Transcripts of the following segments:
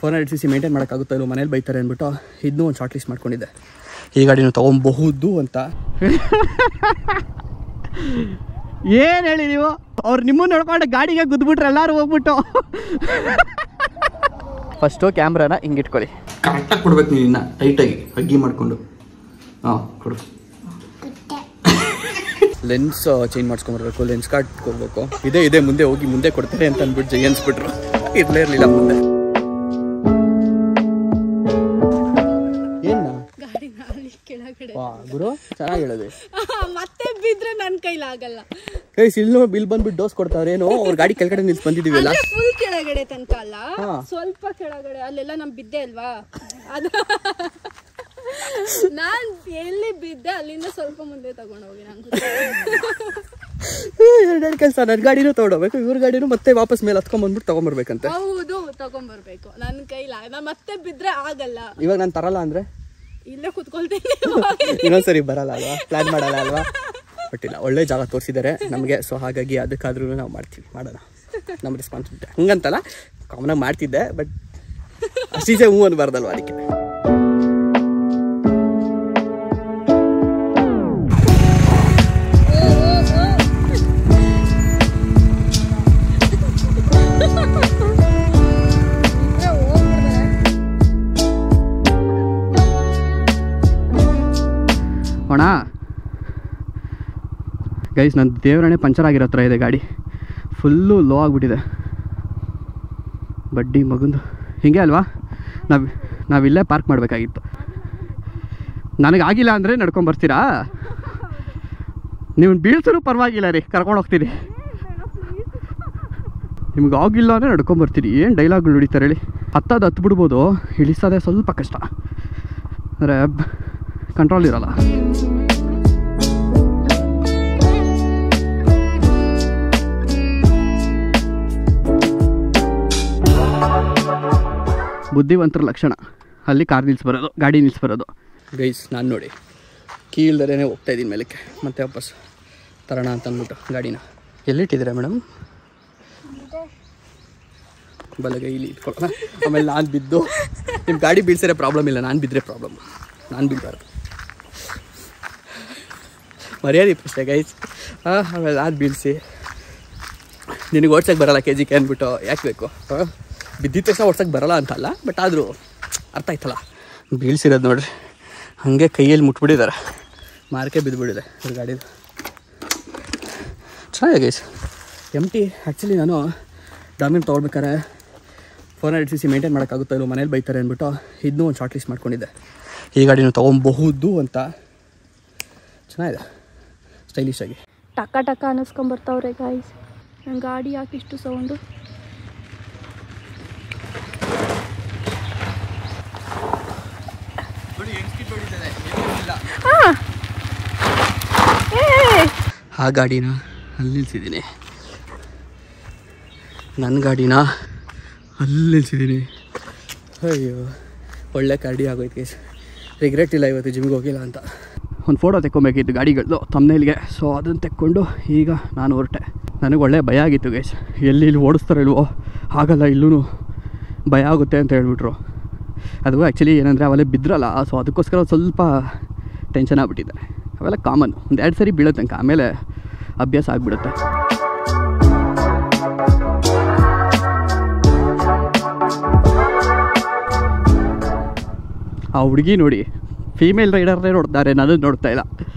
400cc maintain ಮಾಡೋಕ್ಕಾಗುತ್ತಾ ಇಲ್ಲೋ ಮನೇಲಿ ಬೈತಾರೆ ಅಂದ್ಬಿಟ್ಟು ಇದನ್ನೂ ಒಂದು ಶಾರ್ಟ್ ಲಿಸ್ಟ್ ಮಾಡ್ಕೊಂಡಿದ್ದೆ. ಈ ಗಾಡಿನೂ ತೊಗೊಬಹುದು ಅಂತ. ಏನು ಹೇಳಿ ನೀವು, ಅವ್ರು ನಿಮ್ಮನ್ನು ನೋಡ್ಕೊಂಡು ಗಾಡಿಗೆ ಗುದ್ಬಿಟ್ರೆ ಎಲ್ಲರೂ ಹೋಗ್ಬಿಟ್ಟು. ಫಸ್ಟು ಕ್ಯಾಮ್ರಾನ ಹಿಂಗೆ ಇಟ್ಕೊಳ್ಳಿ, ಕರೆಕ್ಟಾಗಿ ಕೊಡ್ಬೇಕು ನೀವು, ಇನ್ನು ಟೈಟಾಗಿ ಅಗ್ಗಿ ಮಾಡಿಕೊಂಡು. ಹಾಂ ಕೊಡು. ಲೆನ್ಸ್ ಚೇಂಜ್ ಮಾಡಿಸ್ಕೊಂಬರ್ಬೇಕು, ಲೆನ್ಸ್ ಕಾರ್ಡ್ ಕೊಡಬೇಕು. ಇದೆ ಮುಂದೆ ಹೋಗಿ ಮುಂದೆ ಕೊಡ್ತಾರೆ ಅಂತ ಅಂದ್ಬಿಟ್ಟು ಜೈ ಅನ್ಸ್ಬಿಟ್ರು, ಇರಲೇ ಇರಲಿಲ್ಲ ಮುಂದೆ. ಗುರು ಚೆನ್ನಾಗಿ ಹೇಳೋದು, ಮತ್ತೆ ಬಿದ್ರೆ ನನ್ನ ಕೈಲಾಗಲ್ಲ. ಬಿಲ್ ಬಂದ್ಬಿಟ್ಟು ಡೋಸ್ ಕೊಡ್ತಾವ್ರೇನೋ, ಅವ್ರ ಗಾಡಿ ಕೆಳಗಡೆ ನಿಲ್ಸಿ ಬಂದಿದೀವಲ್ಲ, ಫುಲ್ ಕೆಳಗಡೆ ತನಕ ಅಲ್ಲ, ಸ್ವಲ್ಪ ಕೆಳಗಡೆ ಅಲ್ಲೆಲ್ಲ ನಮ್ ಬಿದ್ದೆ ಅಲ್ವಾ, ಅದು ನಾನ್ ಎಲ್ಲಿ ಬಿದ್ದೆ ಅಲ್ಲಿಂದ ಸ್ವಲ್ಪ ಮುಂದೆ ತಗೊಂಡೋಗಿ. ಎರಡೆರಡು ಕೆಲಸ, ನನ್ನ ಗಾಡಿನೂ ತಗೊಂಡೋಗ್ಬೇಕು, ಇವ್ರ ಗಾಡಿನೂ ಮತ್ತೆ ವಾಪಸ್ ಮೇಲೆ ಹತ್ಕೊಂಡ್ ಬಂದ್ಬಿಟ್ಟು ತಗೊಂಡ್ಬರ್ಬೇಕಂತ. ಹೌದು, ತಗೊಂಡ್ಬರ್ಬೇಕು. ನನ್ನ ಕೈಲಾಗ, ನಾ ಮತ್ತೆ ಬಿದ್ರೆ ಆಗಲ್ಲ. ಇವಾಗ ನಾನು ತರಲ್ಲ ಅಂದ್ರೆ ಇಲ್ಲೇ ಕುತ್ಕೊಳ್ತೀನಿ. ಇನ್ನೊಂದ್ಸರಿ ಬರಲ್ಲ ಅಲ್ವಾ, ಪ್ಲಾನ್ ಮಾಡಲ್ಲ ಅಲ್ವಾ. ಬಟ್ ಇಲ್ಲ, ಒಳ್ಳೆ ಜಾಗ ತೋರಿಸಿದ್ದಾರೆ ನಮಗೆ, ಸೊ ಹಾಗಾಗಿ ಅದಕ್ಕಾದ್ರೂ ನಾವು ಮಾಡ್ತೀವಿ, ಮಾಡೋಣ, ನಮ್ಮ ರೆಸ್ಪಾನ್ಸಿಬಿಲಿಟಿ. ಹಂಗಂತಲ್ಲ, ಕಾಮನಾಗಿ ಮಾಡ್ತಿದ್ದೆ, ಬಟ್ ಅಷ್ಟೀಸೆ ಹೂ ಅನ್ಬಾರ್ದಲ್ವ, ಅದಕ್ಕೆ. ಅಣ್ಣ ಗೈಸ್, ನನ್ನ ದೇವರಣೆ ಪಂಚರ್ ಆಗಿರೋ ಹತ್ರ ಇದೆ ಗಾಡಿ, ಫುಲ್ಲು ಲೋ ಆಗಿಬಿಟ್ಟಿದೆ. ಬಡ್ಡಿ ಮಗುಂದು ಹೀಗೆ ಅಲ್ವಾ, ನಾವಿಲ್ಲೇ ಪಾರ್ಕ್ ಮಾಡಬೇಕಾಗಿತ್ತು. ನನಗಾಗಿಲ್ಲ ಅಂದರೆ ನಡ್ಕೊಂಬರ್ತೀರಾ, ನೀವು ಬೀಳ್ಸರೂ ಪರವಾಗಿಲ್ಲ ರೀ, ಕರ್ಕೊಂಡು ಹೋಗ್ತೀರಿ. ನಿಮ್ಗೆ ಆಗಿಲ್ಲ ಅಂದರೆ ನಡ್ಕೊಂಬರ್ತೀರಿ. ಏನು ಡೈಲಾಗ್ಗಳು ಹೊಡಿತಾರೆ ಹೇಳಿ. ಹತ್ತು ಬಿಡ್ಬೋದು, ಇಳಿಸೋದೇ ಸ್ವಲ್ಪ ಕಷ್ಟ, ಅಂದರೆ ಕಂಟ್ರೋಲ್ ಇರೋಲ್ಲ. ಬುದ್ಧಿವಂತರ ಲಕ್ಷಣ, ಅಲ್ಲಿ ಕಾರ್ ನಿಲ್ಲಿಸ್ಬರೋದು, ಗಾಡಿ ನಿಲ್ಲಿಸ್ಬರೋದು. ಗೈಸ್, ನಾನು ನೋಡಿ ಕೀ ಇಲ್ದರೇ ಹೋಗ್ತಾ ಇದ್ದೀನಿ ಮೇಲಕ್ಕೆ, ಮತ್ತೆ ವಾಪಸ್ ತರೋಣ ಅಂತ ಅಂದ್ಬಿಟ್ಟು ಗಾಡಿನ. ಎಲ್ಲಿಟ್ಟಿದ್ದೀರಾ ಮೇಡಮ್? ಬಲಗೈಲಿ ಇಟ್ಕೊಳ್ಳೋಣ. ಆಮೇಲೆ ನಾನು ಬಿದ್ದು, ನಿಮ್ಮ ಗಾಡಿ ಬೀಳ್ಸಿದ್ರೆ ಪ್ರಾಬ್ಲಮ್ ಇಲ್ಲ, ನಾನು ಬಿದ್ದರೆ ಪ್ರಾಬ್ಲಮ್, ನಾನು ಬೀಳ್ಬಾರ್ದು. ಮರ್ಯಾದೆ ಪ್ರಶ್ನೆ ಗೈಸ್. ಆಮೇಲೆ ನಾನು ಬೀಳಿಸಿ ನಿನಗೆ ಓಡ್ಸೋಕ್ಕೆ ಬರೋಲ್ಲ KGK ಅಂದ್ಬಿಟ್ಟು ಯಾಕೆ ಬೇಕು? ಬಿದ್ದಿದ ತಕ್ಷಣ ಓಡ್ಸೋಕ್ಕೆ ಬರೋಲ್ಲ ಅಂತಲ್ಲ, ಬಟ್ ಆದರೂ ಅರ್ಥ ಆಯ್ತಲ್ಲ. ಬೀಳ್ಸಿರೋದು ನೋಡ್ರಿ, ಹಾಗೆ ಕೈಯಲ್ಲಿ ಮುಟ್ಬಿಟ್ಟಿದ್ದಾರೆ, ಮಾರ್ಕೆ ಬಿದ್ದುಬಿಟ್ಟಿದೆ ಅವ್ರ ಗಾಡಿದು. ಚೆನ್ನಾಗಿದೆ ಗೈಸ್. MT ಆ್ಯಕ್ಚುಲಿ ನಾನು ಡಾಮಿನ್ ತೊಗೊಳ್ಬೇಕಾರೆ 400cc ಮೇಂಟೈನ್ ಮಾಡೋಕ್ಕಾಗುತ್ತಾ ಇಲ್ಲೋ ಮನೇಲಿ ಬೈತಾರೆ ಅಂದ್ಬಿಟ್ಟು ಇದನ್ನೂ ಒಂದು ಶಾರ್ಟ್ ಲಿಸ್ಟ್ ಮಾಡ್ಕೊಂಡಿದ್ದೆ. ಈ ಗಾಡಿನೂ ತೊಗೊಬಹುದು ಅಂತ. ಚೆನ್ನಾಗಿದೆ, ಸ್ಟೈಲಿಶ್ ಆಗಿ. ಟಕ ಟಕ ಅನ್ನಿಸ್ಕೊಂಬರ್ತಾವ್ರೆ ಗಾಯ್ಸ್. ನನ್ನ ಗಾಡಿ ಯಾಕೆ ಇಷ್ಟು ಸೌಂಡು? ಆ ಗಾಡಿನ ಅಲ್ಲಿ ನಿಲ್ಸಿದ್ದೀನಿ, ನನ್ನ ಗಾಡಿನ ಅಲ್ಲಿ ನಿಲ್ಸಿದ್ದೀನಿ. ಅಯ್ಯೋ, ಒಳ್ಳೆ ಕಾರ್ಡಿ ಆಗೋಯ್ತು ಗೈಸ್. ರಿಗ್ರೆಟ್ ಇಲ್ಲ ಇವತ್ತು ಜಿಮ್ಗೆ ಹೋಗಿಲ್ಲ ಅಂತ. ಒಂದು ಫೋಟೋ ತೆಕ್ಕೊಬೇಕಿತ್ತು ಗಾಡಿಗಳದ್ದು ತಮ್ಮನೇಲಿಗೆ, ಸೊ ಅದನ್ನು ತೆಕ್ಕೊಂಡು ಈಗ ನಾನು ಹೊರಟೆ. ನನಗೆ ಒಳ್ಳೆ ಭಯ ಆಗಿತ್ತು ಗೈಸ್, ಇಲ್ಲಿ ಓಡಿಸ್ತಾರಲ್ವೋ, ಆಗಲ್ಲ, ಇಲ್ಲೂ ಭಯ ಆಗುತ್ತೆ ಅಂತ ಹೇಳ್ಬಿಟ್ರು. ಅದು ಆ್ಯಕ್ಚುಲಿ ಏನಂದರೆ ಅವೆಲ್ಲ ಬಿದ್ರಲ್ಲ, ಸೊ ಅದಕ್ಕೋಸ್ಕರ ಸ್ವಲ್ಪ ಟೆನ್ಷನ್ ಆಗಿಬಿಟ್ಟಿದೆ. ಅವೆಲ್ಲ ಕಾಮನ್, ಒಂದು 2 ಸರಿ ಬೀಳೋ ತನಕ, ಆಮೇಲೆ ಅಭ್ಯಾಸ ಆಗಿಬಿಡುತ್ತೆ. ಆ ಹುಡುಗಿ ನೋಡಿ, ಫೀಮೇಲ್ ರೈಡರ್ನೇ ನೋಡ್ತಾರೆ, ನಾನು ನೋಡ್ತಾ ಇಲ್ಲ.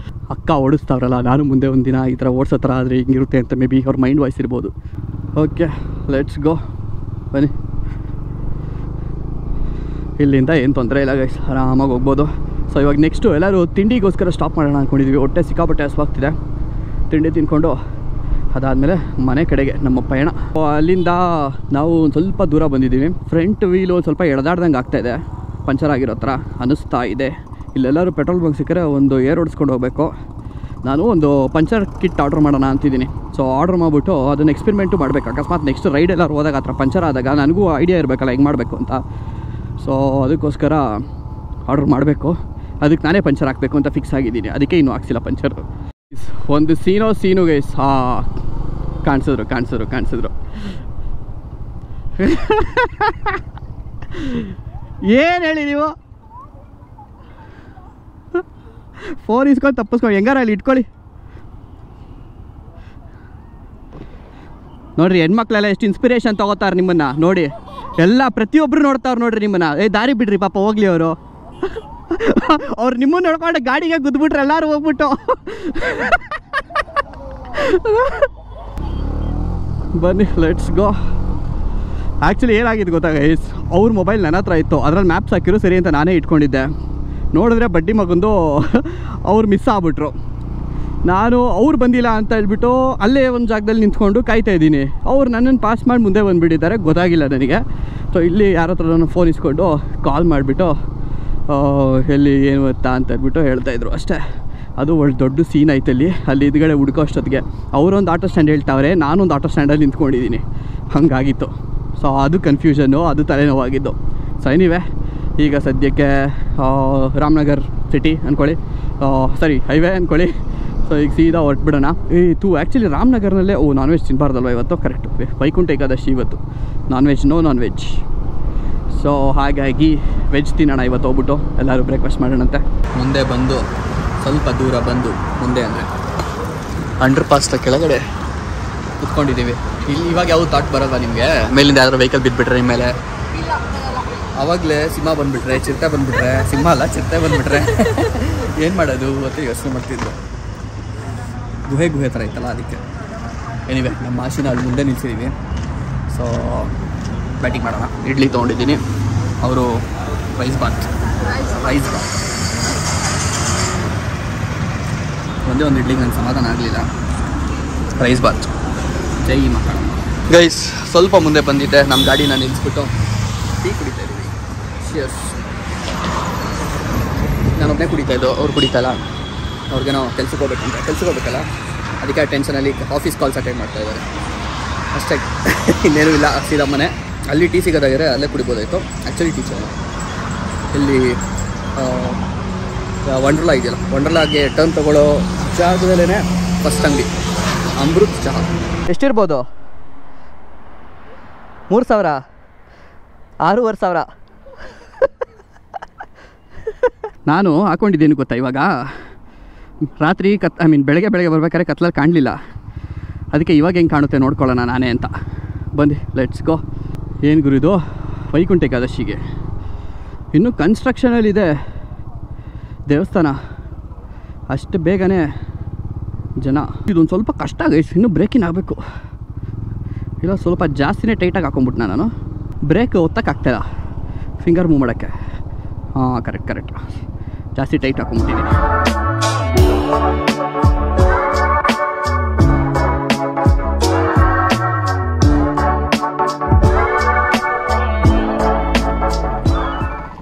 ಅಕ್ಕ ಓಡಿಸ್ತಾವ್ರಲ್ಲ, ನಾನು ಮುಂದೆ ಒಂದಿನ ಈ ಥರ ಓಡಿಸೋ ಥರ ಆದರೆ ಹಿಂಗಿರುತ್ತೆ ಅಂತ ಮೇ ಬಿ ಅವ್ರ ಮೈಂಡ್ ವಾಯ್ಸ್ ಇರ್ಬೋದು. ಓಕೆ, ಲೆಟ್ಸ್ ಗೋ, ಬನ್ನಿ. ಇಲ್ಲಿಂದ ಏನು ತೊಂದರೆ ಇಲ್ಲ ಗೈಸ್, ಆರಾಮಾಗಿ ಹೋಗ್ಬೋದು. ಸೊ ಇವಾಗ ನೆಕ್ಸ್ಟು ಎಲ್ಲರೂ ತಿಂಡಿಗೋಸ್ಕರ ಸ್ಟಾಪ್ ಮಾಡೋಣ ಅಂದ್ಕೊಂಡಿದ್ವಿ. ಹೊಟ್ಟೆ ಸಿಕ್ಕಾಪಟ್ಟೆ ಹಸುವಾಗ್ತಿದೆ, ತಿಂಡಿ ತಿನ್ಕೊಂಡು ಅದಾದಮೇಲೆ ಮನೆ ಕಡೆಗೆ ನಮ್ಮ ಪಯಣ. ಅಲ್ಲಿಂದ ನಾವು ಒಂದು ಸ್ವಲ್ಪ ದೂರ ಬಂದಿದ್ದೀವಿ. ಫ್ರಂಟ್ ವೀಲು ಒಂದು ಸ್ವಲ್ಪ ಎಳೆದಾಡ್ದಂಗೆ ಆಗ್ತಾಯಿದೆ, ಪಂಚರ್ ಆಗಿರೋ ಥರ ಅನ್ನಿಸ್ತಾ ಇದೆ. ಇಲ್ಲೆಲ್ಲರೂ ಪೆಟ್ರೋಲ್ ಬಂಕ್ ಸಿಕ್ಕರೆ ಒಂದು ಏರ್ ಹೊಡಿಸ್ಕೊಂಡು ಹೋಗಬೇಕು. ನಾನು ಒಂದು ಪಂಚರ್ ಕಿಟ್ ಆರ್ಡ್ರ್ ಮಾಡೋಣ ಅಂತಿದ್ದೀನಿ. ಸೊ ಆರ್ಡ್ರ್ ಮಾಡಿಬಿಟ್ಟು ಅದನ್ನು ಎಕ್ಸ್ಪೆರಿಮೆಂಟು ಮಾಡಬೇಕು. ಅಕಸ್ಮಾತ್ ನೆಕ್ಸ್ಟ್ ರೈಡ್ ಎಲ್ಲರೂ ಹೋದಾಗ ಆ ಥರ ಪಂಚರ್ ಆದಾಗ ನನಗೂ ಐಡಿಯಾ ಇರಬೇಕಲ್ಲ ಹೆಂಗೆ ಮಾಡಬೇಕು ಅಂತ. ಸೊ ಅದಕ್ಕೋಸ್ಕರ ಆರ್ಡ್ರ್ ಮಾಡಬೇಕು. ಅದಕ್ಕೆ ನಾನೇ ಪಂಚರ್ ಹಾಕಬೇಕು ಅಂತ ಫಿಕ್ಸ್ ಆಗಿದ್ದೀನಿ. ಅದಕ್ಕೆ ಇನ್ನೂ ಹಾಕ್ಸಿಲ್ಲ ಪಂಚರ್. ಒಂದು ಸೀನು ಗೈಸ್. ಕಾಣಿಸಿದ್ರು ಏನು ಹೇಳಿ ನೀವು? ಫೋನ್ ಇಸ್ಕೊಂಡು ತಪ್ಪಿಸ್ಕೊಂಡು ಹೆಂಗಾರ ಅಲ್ಲಿ ಇಟ್ಕೊಳ್ಳಿ. ನೋಡ್ರಿ ಹೆಣ್ಮಕ್ಳೆಲ್ಲ ಎಷ್ಟು ಇನ್ಸ್ಪಿರೇಷನ್ ತಗೋತಾರೆ ನಿಮ್ಮನ್ನ ನೋಡಿ. ಎಲ್ಲ ಪ್ರತಿಯೊಬ್ಬರು ನೋಡ್ತಾವ್ರು ನೋಡ್ರಿ ನಿಮ್ಮನ್ನ. ದಾರಿ ಬಿಡ್ರಿ ಪಾಪ ಹೋಗ್ಲಿ ಅವರು. ಅವ್ರು ನಿಮ್ಮನ್ನ ನೋಡ್ಕೊಂಡು ಗಾಡಿಗೆ ಗುದ್ಬಿಟ್ರೆ ಎಲ್ಲರೂ ಹೋಗ್ಬಿಟ್ಟು. ಬನ್ನಿ ಲೆಟ್ಸ್ ಗೋ. ಆ್ಯಕ್ಚುಲಿ ಏನಾಗಿದೆ ಗೊತ್ತಾ ಗೈಸ್, ಅವ್ರ ಮೊಬೈಲ್ ನನ್ನ ಹತ್ರ ಇತ್ತು, ಅದ್ರಲ್ಲಿ ಮ್ಯಾಪ್ಸ್ ಹಾಕಿರೋ ಸರಿ ಅಂತ ನಾನೇ ಇಟ್ಕೊಂಡಿದ್ದೆ. ನೋಡಿದ್ರೆ ಬಡ್ಡಿ ಮಗಂದು ಅವ್ರು ಮಿಸ್ ಆಗ್ಬಿಟ್ರು. ನಾನು ಅವ್ರು ಬಂದಿಲ್ಲ ಅಂತ ಹೇಳ್ಬಿಟ್ಟು ಅಲ್ಲೇ ಒಂದು ಜಾಗದಲ್ಲಿ ನಿಂತ್ಕೊಂಡು ಕಾಯ್ತಾ ಇದ್ದೀನಿ. ಅವ್ರು ನನ್ನನ್ನು ಪಾಸ್ ಮಾಡಿ ಮುಂದೆ ಬಂದುಬಿಟ್ಟಿದ್ದಾರೆ, ಗೊತ್ತಾಗಿಲ್ಲ ನನಗೆ. ಸೊ ಇಲ್ಲಿ ಯಾರ ಹತ್ರ ನಾನು ಫೋನ್ ಇಸ್ಕೊಂಡು ಕಾಲ್ ಮಾಡಿಬಿಟ್ಟು ಎಲ್ಲಿ ಏನು ಗೊತ್ತಾ ಅಂತ ಹೇಳ್ಬಿಟ್ಟು ಹೇಳ್ತಾಯಿದ್ರು ಅಷ್ಟೇ. ಅದು ಒಳ್ಳೆ ದೊಡ್ಡ ಸೀನ್ ಆಯ್ತು ಅಲ್ಲಿ ಇದ್ಗಡೆ ಹುಡ್ಕೋ ಅಷ್ಟೊತ್ತಿಗೆ ಅವರೊಂದು ಆಟೋ ಸ್ಟ್ಯಾಂಡ್ ಹೇಳ್ತಾವ್ರೆ, ನಾನೊಂದು ಆಟೋ ಸ್ಟ್ಯಾಂಡಲ್ಲಿ ನಿಂತ್ಕೊಂಡಿದ್ದೀನಿ. ಹಾಗಾಗಿತ್ತು. ಸೊ ಅದು ಕನ್ಫ್ಯೂಷನ್ನು, ಅದು ತಲೆನೋವಾಗಿದ್ದು. ಸೊ ಎನಿವೆ ಈಗ ಸದ್ಯಕ್ಕೆ ರಾಮನಗರ್ ಸಿಟಿ ಅಂದ್ಕೊಳ್ಳಿ, ಸರಿ ಹೈವೇ ಅಂದ್ಕೊಳ್ಳಿ. ಸೊ ಈಗ ಸೀದಾ ಹೊರಟ್ಬಿಡೋಣ. ಆ್ಯಕ್ಚುಲಿ ರಾಮನಗರ್ನಲ್ಲೇ ನಾನ್ ವೆಜ್ ತಿನ್ನಬಾರ್ದಲ್ವ ಇವತ್ತು? ಕರೆಕ್ಟು, ವೈಕುಂಠ ಏಕಾದಶಿ ಇವತ್ತು. Non veg, no non veg. So ಹಾಗಾಗಿ ವೆಜ್ ತಿನ್ನೋಣ ಇವತ್ತು. ಹೋಗ್ಬಿಟ್ಟು ಎಲ್ಲರೂ ಬ್ರೇಕ್ಫಾಸ್ಟ್ ಮಾಡೋಣಂತೆ. ಮುಂದೆ ಬಂದು ಸ್ವಲ್ಪ ದೂರ ಬಂದು ಮುಂದೆ ಅಂದರೆ ಅಂಡರ್ ಪಾಸ್ನ ಕೆಳಗಡೆ ಕುತ್ಕೊಂಡಿದ್ದೀವಿ. ಇಲ್ಲಿ ಇವಾಗ ಯಾವುದು ಥಾಟ್ ಬರೋಲ್ಲ ನಿಮಗೆ? ಮೇಲಿಂದ ಯಾವ್ದಾರು ವೆಹಿಕಲ್ ಬಿದ್ದುಬಿಟ್ರೆ ನಿಮ್ಮ ಮೇಲೆ ಆವಾಗಲೇ ಸಿಂಹ ಬಂದುಬಿಟ್ರೆ, ಚಿರತೆ ಬಂದುಬಿಟ್ರೆ, ಸಿಂಹ ಅಲ್ಲ ಚಿರತೆ ಬಂದುಬಿಟ್ರೆ ಏನು ಮಾಡೋದು ಅಂತ ಯೋಚನೆ ಮಾಡ್ತಿದ್ರು. ಗುಹೆ ಥರ ಇತ್ತಲ್ಲ ಅದಕ್ಕೆ. ಎನಿವೆ ನಮ್ಮ ಮಾಸಿನ ಅಲ್ಲಿ ಮುಂದೆ ನಿಲ್ಸಿದ್ದೀವಿ. ಸೊ ಬ್ಯಾಟಿಂಗ್ ಮಾಡೋಣ. ಇಡ್ಲಿ ತೊಗೊಂಡಿದ್ದೀನಿ, ಅವರು ರೈಸ್ ಬಾತ್. ಒಂದೇ ಒಂದು ಇಡ್ಲಿಗೆ ನನಗೆ ಸಮಾಧಾನ ಆಗಲಿಲ್ಲ. ರೈಸ್ ಬಾತ್ ಜೈ ಮಕ್ಕಳ. ಗೈಸ್ ಸ್ವಲ್ಪ ಮುಂದೆ ಬಂದಿದ್ದೆ, ನಮ್ಮ ಗಾಡಿನ ನಿಲ್ಲಿಸ್ಬಿಟ್ಟು ಟೀ ಕುಡಿತಾ ಇದ್ದೀವಿ. ಎಸ್, ನಾನೊಬ್ಬನೇ ಕುಡಿತಾಯಿದ್ದು, ಅವ್ರು ಕುಡಿತಾಯಿಲ್ಲ. ಅವ್ರಿಗೇನೋ ಕೆಲ್ಸಕ್ಕೆ ಹೋಗ್ಬೇಕಲ್ಲ, ಅದಕ್ಕೆ ಆ ಟೆನ್ಷನಲ್ಲಿ ಆಫೀಸ್ ಕಾಲ್ಸ್ ಅಟೆಂಡ್ ಮಾಡ್ತಾಯಿದ್ದಾರೆ ಅಷ್ಟೇ. ಇನ್ನೇನೂ ಇಲ್ಲ. ಸೀದಾ ಮನೆ. ಅಲ್ಲಿ ಟೀ ಸಿಗೋದಾಗಿದ್ರೆ ಅಲ್ಲೇ ಕುಡಿಬೋದಾಯಿತು. ಆ್ಯಕ್ಚುಲಿ ಟೀ ಚಲೋ ಇಲ್ಲಿ ವಂಡರ್ಲಾ ಇದೆಯಲ್ಲ, ವಂಡರ್ಲಾಗೆ ಟರ್ನ್ ತೊಗೊಳ್ಳೋ ಜಾಗದಲ್ಲೇ ಫಸ್ಟ್ ಅಂಗಡಿ ಅಮೃತ್ ಚಹಾ. ಎಷ್ಟಿರ್ಬೋದು? 3,000, 6,500. ನಾನು ಹಾಕ್ಕೊಂಡಿದ್ದೇನು ಗೊತ್ತಾ, ಇವಾಗ ರಾತ್ರಿ ಬೆಳಗ್ಗೆ ಬರ್ಬೇಕಾದ್ರೆ ಕತ್ಲಲ್ಲಿ ಕಾಣಲಿಲ್ಲ. ಅದಕ್ಕೆ ಇವಾಗ ಹೆಂಗೆ ಕಾಣುತ್ತೆ ನೋಡ್ಕೊಳ್ಳೋಣ ನಾನೇ ಅಂತ ಬಂದು. Let's go. ಏನು ಗುರು ಇದು? ವೈಕುಂಠ ಏಕಾದಶಿಗೆ ಇನ್ನೂ ಕನ್ಸ್ಟ್ರಕ್ಷನಲ್ಲಿದೆ ದೇವಸ್ಥಾನ. ಅಷ್ಟು ಬೇಗನೆ ಜನ. ಇದೊಂದು ಸ್ವಲ್ಪ ಕಷ್ಟ ಆಗೈತೆ, ಇನ್ನೂ ಬ್ರೇಕಿಂಗ್ ಆಗಬೇಕು. ಇಲ್ಲ ಸ್ವಲ್ಪ ಜಾಸ್ತಿನೇ ಟೈಟಾಗಿ ಹಾಕೊಂಡ್ಬಿಟ್ಟು ನಾನು ಬ್ರೇಕ್ ಒತ್ತಕ್ಕಾಗ್ತಾಯಿಲ್ಲ, ಫಿಂಗರ್ ಮೂವ್ ಮಾಡೋಕ್ಕೆ. ಹಾಂ ಕರೆಕ್ಟ್, ಜಾಸ್ತಿ ಟೈಟ್ ಹಾಕೊಂಡ್ಬಿಟ್ಟಿದ್ದೀನಿ.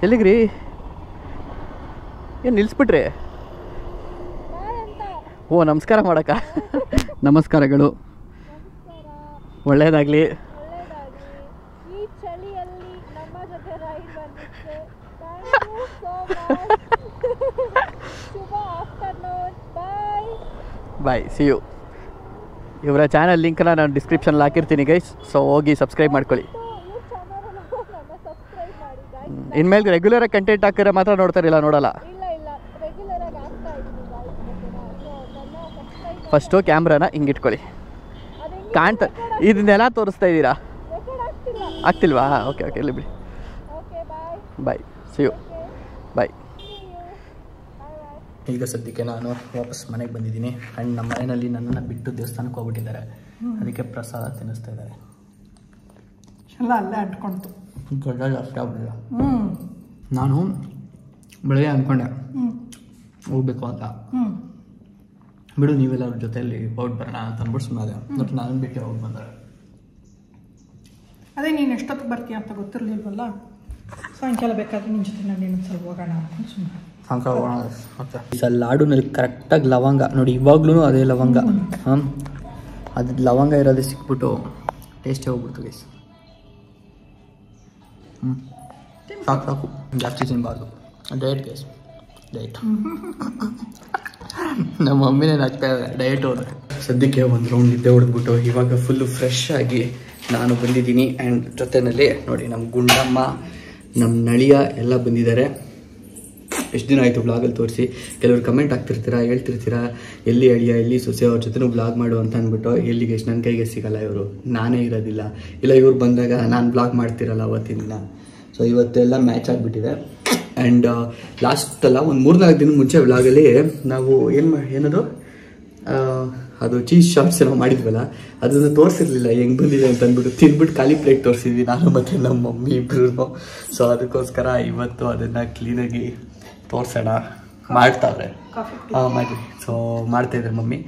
ಎಲ್ಲಿಗ್ರಿ? ಏನು ನಿಲ್ಲಿಸ್ಬಿಟ್ರಿ? ಓ ನಮಸ್ಕಾರ ಮಾಡಕ್ಕ. ನಮಸ್ಕಾರಗಳು, ಒಳ್ಳೆಯದಾಗಲಿ. ಬಾಯ್, ಸಿ ಯು. ಇವರ ಚಾನಲ್ ಲಿಂಕ್ನ ನಾನು ಡಿಸ್ಕ್ರಿಪ್ಷನಲ್ಲಿ ಹಾಕಿರ್ತೀನಿ ಗೈಸ್. ಸೊ ಹೋಗಿ ಸಬ್ಸ್ಕ್ರೈಬ್ ಮಾಡ್ಕೊಳ್ಳಿ. ಇನ್ಮೇಲೆ ರೆಗ್ಯುಲರಾಗಿ ಕಂಟೆಂಟ್ ಹಾಕಿದ್ರೆ ಮಾತ್ರ ನೋಡ್ತಾರಿಲ್ಲ, ನೋಡಲ್ಲ. ಫಸ್ಟು ಕ್ಯಾಮ್ರಾನ ಹಿಂಗಿಟ್ಕೊಳ್ಳಿ, ಕಾಣ್ತಾ. ಇದನ್ನೆಲ್ಲ ತೋರಿಸ್ತಾ ಇದ್ದೀರಾ? ಆಗ್ತಿಲ್ವಾ? ಓಕೆ ಇಲ್ಲಿ ಬಿಡಿ. ಬಾಯ್, ಸಿ ಯು, ಬಾಯ್. ಈಗ ಸದ್ಯಕ್ಕೆ ನಾನು ವಾಪಸ್ ಮನೆಗೆ ಬಂದಿದ್ದೀನಿ. ಆ್ಯಂಡ್ ನಮ್ಮ ಮನೆಯಲ್ಲಿ ನನ್ನನ್ನು ಬಿಟ್ಟು ದೇವಸ್ಥಾನಕ್ಕೆ ಹೋಗ್ಬಿಟ್ಟಿದ್ದಾರೆ. ಅದಕ್ಕೆ ಪ್ರಸಾದ ತಿನ್ನಿಸ್ತಾ ಇದ್ದಾರೆ. ಎಲ್ಲ ಅಲ್ಲೇ ಅಂಟ್ಕೊಳ್ತು. ದೊಡ್ಡ ಜಾಸ್ತಿ ಆಗ್ಬಿಟ್ಟಿಲ್ಲ. ನಾನು ಬೆಳಗ್ಗೆ ಅಂದ್ಕೊಂಡೆ ಹೋಗ್ಬೇಕು ಅಂತ. ಬಿಡು ನೀವೆಲ್ಲರ ಜೊತೆಯಲ್ಲಿ ಹೋಗಿ ಬರೋಣ ಅಂತ ಅಂದ್ಬಿಟ್ಟು ಸುಮ್ಮನೆ. ಮತ್ತು ನಾನು ಬಿಟ್ಟು ಹೋಗಿ ಬಂದರೆ ಅದೇ ನೀನು ಎಷ್ಟೊತ್ತಿಗೆ ಬರ್ತೀಯ ಅಂತ ಗೊತ್ತಿರಲಿಲ್ವಲ್ಲ. ಸಾಯಂಕಾಲ ಬೇಕಾದ್ರೆ ನಿನ್ನ ಜೊತೆ ನಾನು ಇನ್ನೊಂದು ಸ್ವಲ್ಪ ಹೋಗೋಣ ಅಂತ ಸುಮ್ಮನೆ. ಸಾಯಂಕಾಲ ಹೋಗೋಣ ಮತ್ತೆ. ಲಾಡುನಲ್ಲಿ ಕರೆಕ್ಟಾಗಿ ಲವಂಗ ನೋಡಿ, ಇವಾಗ್ಲೂ ಅದೇ ಲವಂಗ. ಅದು ಲವಂಗ ಇರೋದೇ ಸಿಕ್ಬಿಟ್ಟು ಟೇಸ್ಟೇ ಹೋಗ್ಬಿಡ್ತು ಗೈಸ್. ಸಾಕು, ಜಾಸ್ತಿ ತಿನ್ನಬಾರ್ದು. Diet guys, diet. ನಮ್ಮ ಮಮ್ಮಿನೇ ನಾಗ್ತಾ ಇದ್ದಾರೆ ಡಯಟ್ ಹೋದ್ರೆ. ಸದ್ಯಕ್ಕೆ ಒಂದು ರೌಂಡ್ ನಿದ್ದೆ ಹೊಡೆದ್ಬಿಟ್ಟು ಇವಾಗ ಫುಲ್ಲು ಫ್ರೆಶ್ ಆಗಿ ನಾನು ಬಂದಿದ್ದೀನಿ. ಆ್ಯಂಡ್ ಜೊತೆಯಲ್ಲಿ ನೋಡಿ ನಮ್ಮ ಗುಂಡಮ್ಮ, ನಮ್ಮ ನಳಿಯ ಎಲ್ಲ ಬಂದಿದ್ದಾರೆ. ಎಷ್ಟು ದಿನ ಆಯಿತು ಬ್ಲಾಗಲ್ಲಿ ತೋರಿಸಿ. ಕೆಲವರು ಕಮೆಂಟ್ ಆಗ್ತಿರ್ತೀರಾ, ಹೇಳ್ತಿರ್ತೀರಾ ಎಲ್ಲಿ ಅಳಿಯ ಎಲ್ಲಿ ಸೊಸೆ ಅವ್ರ ಜೊತೆನೂ ಬ್ಲಾಗ್ ಮಾಡು ಅಂತ ಅಂದ್ಬಿಟ್ಟು. ಎಲ್ಲಿಗೆ ಎಷ್ಟು ನನ್ನ ಕೈಗೆ ಸಿಗಲ್ಲ, ಇವರು ನಾನೇ ಇರೋದಿಲ್ಲ, ಇಲ್ಲ ಇವ್ರು ಬಂದಾಗ ನಾನು ಬ್ಲಾಗ್ ಮಾಡ್ತಿರಲ್ಲ ಅವತ್ತಿನ ದಿನ. ಸೊ ಇವತ್ತೆಲ್ಲ ಮ್ಯಾಚ್ ಆಗಿಬಿಟ್ಟಿದೆ. ಆ್ಯಂಡ್ ಲಾಸ್ಟ್ ಅಲ್ಲ, ಒಂದು 3-4 ದಿನ ಮುಂಚೆ ಬ್ಲಾಗಲ್ಲಿ ನಾವು ಏನದು ಅದು ಚೀಸ್ ಶಾರ್ಟ್ಸ್ ಏನೋ ಮಾಡಿದ್ವಲ್ಲ, ಅದನ್ನು ತೋರಿಸಿರ್ಲಿಲ್ಲ ಹೆಂಗೆ ಬಂದಿದೆ ಅಂತ ಅಂದ್ಬಿಟ್ಟು. ತಿಂದ್ಬಿಟ್ಟು ಖಾಲಿ ಪ್ಲೇಟ್ ತೋರಿಸಿದ್ವಿ ನಾನು ಮತ್ತು ನಮ್ಮ ಮಮ್ಮಿ ಇಬ್ಬರು. ಸೊ ಅದಕ್ಕೋಸ್ಕರ ಇವತ್ತು ಅದನ್ನು ಕ್ಲೀನಾಗಿ ತೋರಿಸೋಣ. ಮಾಡ್ತಾವ್ರೆ, ಮಾಡಿ. ಸೊ ಮಾಡ್ತಾಯಿದ್ದಾರೆ ಮಮ್ಮಿ.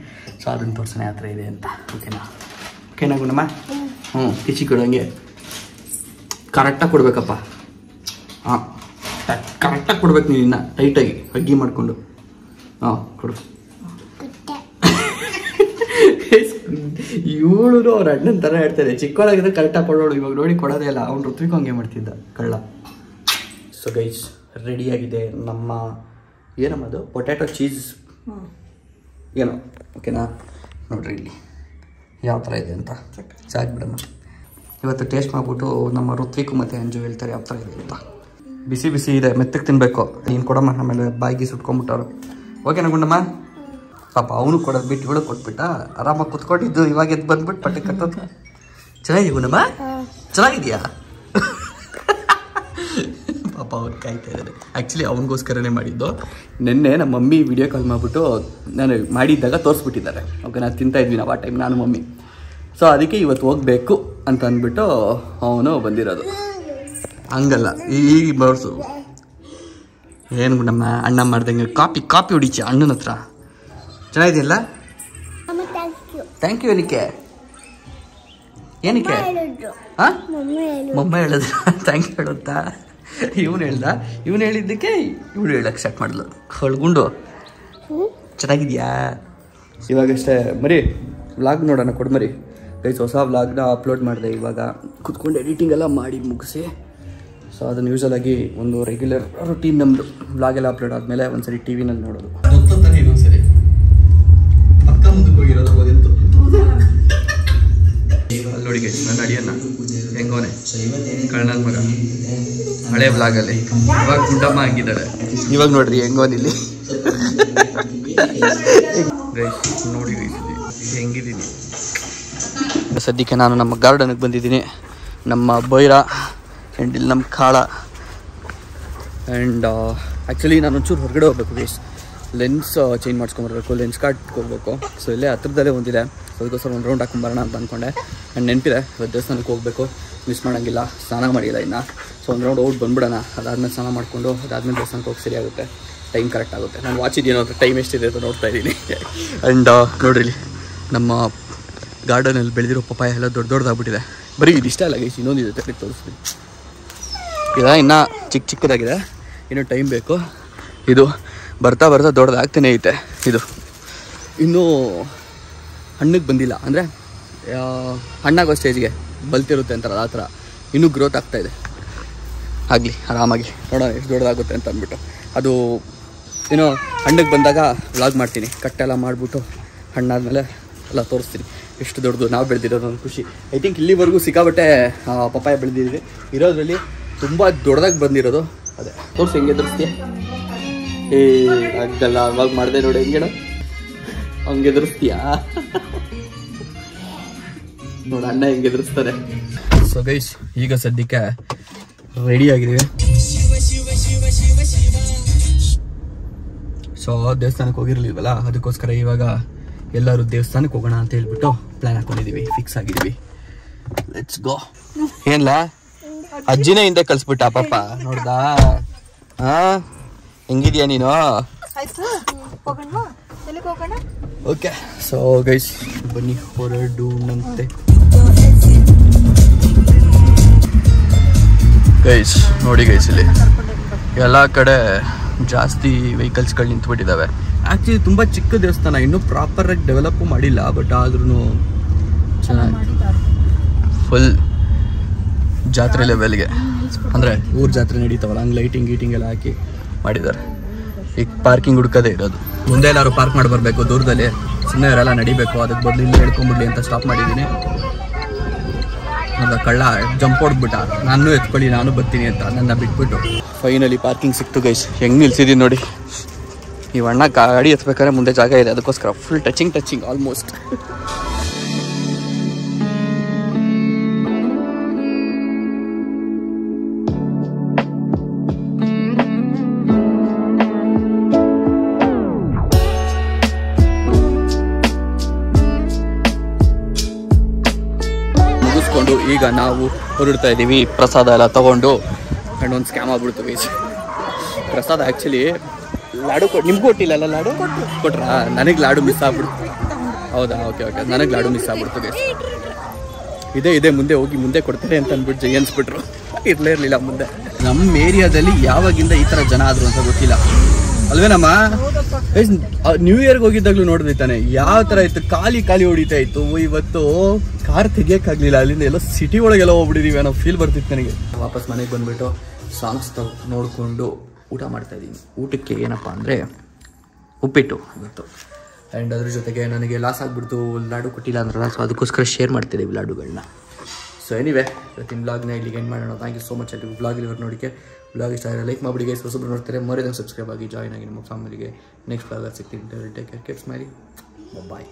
ಸೊ ಅದನ್ನು ತೋರಿಸೋಣ ಯಾವ ಥರ ಇದೆ ಅಂತ. ಓಕೆನಾ ಗುಣಮ್ಮ? ಕಿಚಿ ಕೊಡೋಂಗೆ ಕರೆಕ್ಟಾಗಿ ಕೊಡ್ಬೇಕಪ್ಪ. ಹಾಂ, ಕರೆಕ್ಟಾಗಿ ಕೊಡ್ಬೇಕು. ನೀನು ಇನ್ನು ಟೈಟಾಗಿ ಅಗ್ಗಿ ಮಾಡಿಕೊಂಡು. ಕೊಡು. ಇವಳು ಅವ್ರ ಅಣ್ಣನ ಥರ ಹೇಳ್ತಾರೆ. ಚಿಕ್ಕವಳಾಗಿದ್ರೆ ಕರೆಕ್ಟಾಗಿ ಕೊಡೋಳು. ಇವಾಗ ನೋಡಿ ಕೊಡೋದೇ ಇಲ್ಲ. ಅವ್ನು ಋತ್ವಿಕ್ ಹಂಗೆ ಮಾಡ್ತಿದ್ದ ಕಳ್ಳ. ಸೊ ಗೈಸ್, ರೆಡಿಯಾಗಿದೆ ನಮ್ಮ ಏನಮ್ಮದು ಪೊಟ್ಯಾಟೊ ಚೀಸ್ ಏನೋ. ಓಕೆನಾ? ನೋಡ್ರಿ ಇಲ್ಲಿ ಯಾವ ಥರ ಇದೆ ಅಂತ. ಸಾಕು ಬಿಡಮ್ಮ. ಇವತ್ತು ಟೇಸ್ಟ್ ಮಾಡಿಬಿಟ್ಟು ನಮ್ಮ ಋತ್ವಿಕ್ ಮತ್ತು ಅಂಜು ಹೇಳ್ತಾರೆ ಯಾವ ಥರ ಇದೆ ಅಂತ. ಬಿಸಿ ಬಿಸಿ ಇದೆ, ಮೆತ್ತಗೆ ತಿನ್ನಬೇಕು. ನೀನು ಕೊಡಮ್ಮ, ಆಮೇಲೆ ಬಾಯಿಗೆ ಸುಟ್ಕೊಂಡ್ಬಿಟ್ಟವ್ರು. ಓಕೆನಾ ಗುಂಡಮ್ಮ? ಪಾಪ ಅವನು ಕೊಡೋದು ಬಿಟ್ಟು ಇವಳು ಕೊಟ್ಬಿಟ್ಟ. ಆರಾಮಾಗಿ ಕುತ್ಕೊಂಡಿದ್ದು ಇವಾಗ ಎದ್ದು ಬಂದ್ಬಿಟ್ಟು ಪಟ್ಟೆ ಕಟ್ಟೋದು. ಚೆನ್ನಾಗಿದೆ ಗುಂಡಮ್ಮ? ಚೆನ್ನಾಗಿದೆಯಾ? ಪಾಪ ಅವ್ರು ಕಾಯ್ತಾ ಇದ್ದಾರೆ. ಆ್ಯಕ್ಚುಲಿ ಅವನಿಗೋಸ್ಕರನೇ ಮಾಡಿದ್ದು. ನಿನ್ನೆ ನಮ್ಮ ಮಮ್ಮಿ ವಿಡಿಯೋ ಕಾಲ್ ಮಾಡಿಬಿಟ್ಟು ನಾನು ಮಾಡಿದ್ದಾಗ ತೋರಿಸ್ಬಿಟ್ಟಿದ್ದಾರೆ. ಓಕೆ, ನಾನು ತಿಂತಾಯಿದ್ವಿ ನಾವು ಆ ಟೈಮ್, ನಾನು ಮಮ್ಮಿ. ಸೊ ಅದಕ್ಕೆ ಇವತ್ತು ಹೋಗಬೇಕು ಅಂತ ಅಂದ್ಬಿಟ್ಟು ಅವನು ಬಂದಿರೋದು. ಹಂಗಲ್ಲ, ಈಗ ಬರ್ಸು. ಏನು ನಮ್ಮ ಅಣ್ಣ ಮಾಡ್ದಂಗೆ ಕಾಪಿ ಹೊಡಿಚೆ ಅಣ್ಣನ ಹತ್ರ. ಚೆನ್ನಾಗಿದೆಯಲ್ಲ? Thank you. ಏನಕ್ಕೆ ಹಾಂ ಮಮ್ಮ ಹೇಳಿದ್ರು ಥ್ಯಾಂಕ್ ಯು ಹೇಳುತ್ತಾ? ಇವನು ಹೇಳಿದ್ದಕ್ಕೆ ಇವಳು ಹೇಳಕ್ಕೆ ಸ್ಟಾರ್ಟ್ ಮಾಡಿದ್ಲು. ಹೊಳ್ಗುಂಡು ಚೆನ್ನಾಗಿದ್ಯಾ? ಇವಾಗಷ್ಟೇ ಮರಿ ವ್ಲಾಗ್ ನೋಡೋಣ. ಕೊಡು ಮರಿ. ಗೈಸ್, ಹೊಸ ವ್ಲಾಗ್ನ ಅಪ್ಲೋಡ್ ಮಾಡಿದೆ. ಇವಾಗ ಕುತ್ಕೊಂಡು ಎಡಿಟಿಂಗ್ ಎಲ್ಲ ಮಾಡಿ ಮುಗಿಸಿ. ಸೊ ಅದನ್ನು ಯೂಶಲಾಗಿ ಒಂದು ರೆಗ್ಯುಲರ್ ರೊಟೀನ್ ನಮ್ಮದು. ವ್ಲಾಗ್ ಎಲ್ಲ ಅಪ್ಲೋಡ್ ಆದಮೇಲೆ ಒಂದ್ಸರಿ ಟಿ ವಿನಲ್ಲಿ ನೋಡೋದು. ಇನ್ನೊಂದ್ಸರಿ ಅಕ್ಕ ಮುಂದಕ್ಕೆ ಹೋಗಿರೋದು ಹೋಗಿತ್ತು. ಅಲ್ಲಿ ನೋಡಿ ಗೈಸ್, ನನ್ನ ಅಡಿಯನ್ನ ಹೆಂಗೋನೆ ಕಳ್ಳನ ಮಗ. ಹಳೆ ವ್ಲಾಗಲ್ಲಿ ಇವಾಗ ಗುಂಡಮ್ಮ ಆಗಿದ್ದಾಳೆ. ಇವಾಗ ನೋಡ್ರಿ ಹೆಂಗೋನಿಲ್ಲಿ. ಗೈಸ್ ನೋಡಿ ಗೈಸ್ ಹೆಂಗಿದ್ದೀನಿ. ಸದ್ಯಕ್ಕೆ ನಾನು ನಮ್ಮ ಗಾರ್ಡನ್ಗೆ ಬಂದಿದ್ದೀನಿ. ನಮ್ಮ ಬೈರ ಆ್ಯಂಡ್ ಇಲ್ಲಿ ನಮ್ಮ ಕಾಳ. ಆ್ಯಂಡ್ ಆ್ಯಕ್ಚುಲಿ ನಾನು ಒಂಚೂರು ಹೊರಗಡೆ ಹೋಗ್ಬೇಕು ಗೈಸ್. ಲೆನ್ಸ್ ಚೇಂಜ್ ಮಾಡಿಸ್ಕೊಂಬರ್ಬೇಕು, ಲೆನ್ಸ್ ಕಾರ್ಡ್ ಕೊಡಬೇಕು. ಸೊ ಇಲ್ಲೇ ಹತ್ರದಲ್ಲೇ ಒಂದಿದೆ. ಸೊ ಅದಕ್ಕೋಸ್ಕರ ಒಂದು ರೌಂಡ್ ಹಾಕೊಂಬರೋಣ ಅಂತ ಅಂದ್ಕೊಂಡೆ. ಆ್ಯಂಡ್ ನೆನಪಿದೆ, ಇವತ್ತು ದೇವಸ್ಥಾನಕ್ಕೆ ಹೋಗಬೇಕು, ಮಿಸ್ ಮಾಡೋಂಗಿಲ್ಲ. ಸ್ನಾನ ಮಾಡಿಲ್ಲ ಇನ್ನು. ಸೊ ಒಂದು ರೌಂಡ್ ಔಟ್ ಬಂದ್ಬಿಡೋಣ. ಅದಾದಮೇಲೆ ಸ್ನಾನ ಮಾಡಿಕೊಂಡು ಅದಾದಮೇಲೆ ದೇವಸ್ಥಾನಕ್ಕೆ ಹೋಗಿ ಸರಿ ಆಗುತ್ತೆ. ಟೈಮ್ ಕರೆಕ್ಟ್ ಆಗುತ್ತೆ. ನಾನು ವಾಚಿದ್ದೇನೋ ಅಂತ ಟೈಮ್ ಎಷ್ಟಿದೆ ಅಂತ ನೋಡ್ತಾ ಇದ್ದೀನಿ. ಆ್ಯಂಡ್ ನೋಡ್ರಿ, ನಮ್ಮ ಗಾರ್ಡನಲ್ಲಿ ಬೆಳೆದಿರೋ ಪಪ್ಪಾಯ ಎಲ್ಲ ದೊಡ್ಡದಾಗ್ಬಿಟ್ಟಿದೆ. ಬರೀ ಇದಿಷ್ಟ ಅಲ್ಲ ಗೈಸ್, ಇನ್ನೊಂದಿದೆ ತೆಗೆದು ತೋರಿಸ್ತೀನಿ. ಇದು ಇನ್ನೂ ಚಿಕ್ಕದಾಗಿದೆ, ಇನ್ನೂ ಟೈಮ್ ಬೇಕು. ಇದು ಬರ್ತಾ ದೊಡ್ಡದಾಗ್ತಾನೆ ಐತೆ. ಇದು ಇನ್ನೂ ಹಣ್ಣಿಗೆ ಬಂದಿಲ್ಲ, ಅಂದರೆ ಹಣ್ಣಾಗೋ ಸ್ಟೇಜ್ಗೆ ಬಲ್ತಿರುತ್ತೆ ಅಂತಾರೆ ಆ ಥರ. ಇನ್ನೂ ಗ್ರೋತ್ ಆಗ್ತಾಯಿದೆ. ಆಗಲಿ ಆರಾಮಾಗಿ ನೋಡೋಣ ಎಷ್ಟು ದೊಡ್ಡದಾಗುತ್ತೆ ಅಂತ ಅಂದ್ಬಿಟ್ಟು. ಅದು ಏನೋ ಹಣ್ಣಿಗೆ ಬಂದಾಗ ವ್ಲಾಗ್ ಮಾಡ್ತೀನಿ. ಕಟ್ಟೆಲ್ಲ ಮಾಡಿಬಿಟ್ಟು ಹಣ್ಣಾದಮೇಲೆ ಎಲ್ಲ ತೋರಿಸ್ತೀನಿ ಎಷ್ಟು ದೊಡ್ಡದು ನಾವು ಬೆಳೆದಿರೋದು. ಒಂದು ಖುಷಿ. ಐ ಥಿಂಕ್ ಇಲ್ಲಿವರೆಗೂ ಸಿಕ್ಕಾಬಟ್ಟೆ ಪಪ್ಪಾಯ ಬೆಳೆದಿದ್ದೀವಿ. ಇರೋದ್ರಲ್ಲಿ ತುಂಬ ದೊಡ್ಡದಾಗಿ ಬಂದಿರೋದು ಅದೇ. ತೋರಿಸಿ ಹೆಂಗೆ ಎದುರಿಸ್ತೀಯ? ಆಗಲ್ಲ, ಅವಾಗ ಮಾಡಿದೆ ನೋಡಿ ಹೆಂಗೇಣ ಹಂಗೆ ಎದುರಿಸ್ತೀಯಾ? ನೋಡ ಅಣ್ಣ ಹೆಂಗೆ ಎದುರಿಸ್ತಾರೆ. ಸೊ ಗೈಸ್, ಈಗ ಸದ್ಯಕ್ಕೆ ರೆಡಿ ಆಗಿದ್ದೀವಿ. ಸೊ ದೇವಸ್ಥಾನಕ್ಕೆ ಹೋಗಿರ್ಲಿಲ್ವಲ್ಲ, ಅದಕ್ಕೋಸ್ಕರ ಇವಾಗ ಎಲ್ಲರೂ ದೇವಸ್ಥಾನಕ್ಕೆ ಹೋಗೋಣ ಅಂತ ಹೇಳ್ಬಿಟ್ಟು ಪ್ಲಾನ್ ಹಾಕೊಂಡಿದ್ದೀವಿ. ಫಿಕ್ಸ್ ಆಗಿದ್ದೀವಿ. Let's go. ಏನ್ಲ ಅಜ್ಜಿನೇ ಹಿಂದೆ ಕಳಿಸ್ಬಿಟ್ಟ ಪಾಪ. ನೋಡ್ದಾ? ಹೆಂಗಿದ್ಯಾ ನೀನು? ಓಕೆ. ಸೊ ಗೈಸ್ ಬನ್ನಿ ಹೊರಡೋಣಂತೆ. ಗೈಸ್ ನೋಡಿ ಗೈಸ್, ಇಲ್ಲಿ ಎಲ್ಲ ಕಡೆ ಜಾಸ್ತಿ ವೆಹಿಕಲ್ಸ್ಗಳು ನಿಂತ್ಬಿಟ್ಟಿದ್ದಾವೆ. ಆ್ಯಕ್ಚುಲಿ ತುಂಬ ಚಿಕ್ಕ ದೇವಸ್ಥಾನ, ಇನ್ನೂ ಪ್ರಾಪರಾಗಿ ಡೆವಲಪ್ಪು ಮಾಡಿಲ್ಲ. ಬಟ್ ಆದ್ರೂ ಚೆನ್ನಾಗಿ ಫುಲ್ ಜಾತ್ರೆ ಲೆವೆಲ್ಗೆ, ಅಂದರೆ ಊರು ಜಾತ್ರೆ ನಡೀತಾವಲ್ಲ ಹಂಗೆ ಲೈಟಿಂಗ್ ಗೀಟಿಂಗ್ ಎಲ್ಲ ಹಾಕಿ ಮಾಡಿದ್ದಾರೆ. ಈಗ ಪಾರ್ಕಿಂಗ್ ಹುಡ್ಕೋದೇ ಇರೋದು. ಮುಂದೆ ಎಲ್ಲರೂ ಪಾರ್ಕ್ ಮಾಡಿ ಬರಬೇಕು ದೂರದಲ್ಲಿ, ಸುಮ್ಮನೆ ಅವರೆಲ್ಲ ನಡಿಬೇಕು. ಅದಕ್ಕೆ ಬದಲು ಇಲ್ಲೇ ಹೇಳ್ಕೊಂಬಿಡ್ಲಿ ಅಂತ ಸ್ಟಾಪ್ ಮಾಡಿದ್ದೀನಿ. ನನ್ನ ಕಳ್ಳ ಜಂಪ್ ಹೊಡ್ಬಿಟ್ಟ, ನಾನು ಎತ್ಕೊಳ್ಳಿ ನಾನು ಬರ್ತೀನಿ ಅಂತ ನನ್ನ ಬಿಟ್ಬಿಟ್ಟು ಫೈನಲಿ ಪಾರ್ಕಿಂಗ್ ಸಿಕ್ತು ಗೈಸ್. ಹೆಂಗೆ ನಿಲ್ಸಿದ್ದೀನಿ ನೋಡಿ. ನೀವು ಅಣ್ಣ ಗಾಡಿ ಎತ್ಬೇಕಾದ್ರೆ ಮುಂದೆ ಜಾಗ ಇದೆ, ಅದಕ್ಕೋಸ್ಕರ ಫುಲ್ ಟಚಿಂಗ್ ಆಲ್ಮೋಸ್ಟ್. ಮುಗಿಸ್ಕೊಂಡು ಈಗ ನಾವು ಹೊರಡ್ತಾ ಇದ್ದೀವಿ. ಪ್ರಸಾದ ಎಲ್ಲ ತಗೊಂಡು ಆ್ಯಂಡ್ ಒಂದು ಸ್ಕ್ಯಾಮ್ ಆಗ್ಬಿಡ್ತು ಗೈಸ್. ಪ್ರಸಾದ ಆ್ಯಕ್ಚುಲಿ ಲಾಡು ನಿಮ್ಗೆ ಕೊಟ್ಟಿಲ್ಲ ಲಾಡು ಕೊಟ್ರಾ? ನನಗೆ ಲಾಡು ಮಿಸ್ ಆಗ್ಬಿಡ್ತು. ಹೌದಾ? ಓಕೆ ನನಗೆ ಲಾಡು ಮಿಸ್ ಆಗ್ಬಿಡ್ತು ಗೈಸ್. ಇದೇ ಮುಂದೆ ಹೋಗಿ ಮುಂದೆ ಕೊಡ್ತಾರೆ ಅಂತ ಅಂದ್ಬಿಟ್ಟು ಜಯನ್ಸ್ಬಿಟ್ರು. ಇರಲಿಲ್ಲ ಮುಂದೆ. ನಮ್ಮ ಏರಿಯಾದಲ್ಲಿ ಯಾವಾಗಿಂದ ಈ ಥರ ಜನ ಆದರು ಅಂತ ಗೊತ್ತಿಲ್ಲ ಅಲ್ವೇನಮ್ಮ? ನ್ಯೂ ಇಯರ್ಗೆ ಹೋಗಿದ್ದಾಗಲೂ ನೋಡಿದ್ವಿ ತಾನೆ ಯಾವ ಥರ ಇತ್ತು, ಖಾಲಿ ಹೊಡಿತಾ ಇತ್ತು. ಇವತ್ತು ಕಾರ್ ತೆಗಿಯೋಕ್ಕಾಗಲಿಲ್ಲ, ಅಲ್ಲಿಂದ ಎಲ್ಲ ಸಿಟಿ ಒಳಗೆಲ್ಲ ಹೋಗ್ಬಿಟ್ಟಿದ್ದೀವಿ ಅನ್ನೋ ಫೀಲ್ ಬರ್ತಿತ್ತು ನನಗೆ. ವಾಪಸ್ ಮನೆಗೆ ಬಂದುಬಿಟ್ಟು ಸಾಂಗ್ಸ್ ನೋಡಿಕೊಂಡು ಊಟ ಮಾಡ್ತಾಯಿದ್ದೀನಿ. ಊಟಕ್ಕೆ ಏನಪ್ಪ ಅಂದರೆ ಉಪ್ಪಿಟ್ಟು ಇವತ್ತು. ಆ್ಯಂಡ್ ಅದ್ರ ಜೊತೆಗೆ ನನಗೆ ಲಾಸ್ ಆಗಿಬಿಡ್ತು, ಲಾಡು ಕೊಟ್ಟಿಲ್ಲ ಅಂದ್ರಲ್ಲ, ಸೊ ಅದಕ್ಕೋಸ್ಕರ ಶೇರ್ ಮಾಡ್ತಿದ್ದೀವಿ ಲಾಡುಗಳನ್ನ. ಸೊ ಎನಿವೆ ಇವತ್ತಿನ ಬ್ಲಾಗ್ನ ಇಲ್ಲಿಗೆ ಎಂಡ್ ಮಾಡೋಣ. ಥ್ಯಾಂಕ್ ಯು ಸೋ ಮಚ್ ಅಲ್ಲಿ ಬ್ಲಾಗ್ ಇಲ್ಲಿವರೆಗೆ ನೋಡಿಕೆ. ಬ್ಲಾಗ್ ಇಷ್ಟ ಆದರೆ ಲೈಕ್ ಮಾಡಿಬಿಡಿ ಗೈಸ್. ಹೊಸಬ್ರು ನೋಡ್ತಾರೆ ಮರಿದಂಗೆ ಸಬ್ಸ್ಕ್ರೈಬ್ ಆಗಿ ಜಾಯ್ನ್ ಆಗಿ ನಮ್ಮ ಫ್ಯಾಮಿಲಿಗೆ. ನೆಕ್ಸ್ಟ್ ಬ್ಲಾಗಲ್ಲಿ ಸಿಗ್ತೀನಿ. ಟೇಕ್ ಕೇರ್, ಕೀಪ್ ಸ್ಮೈಲಿಂಗ್, ಬಾಯ್.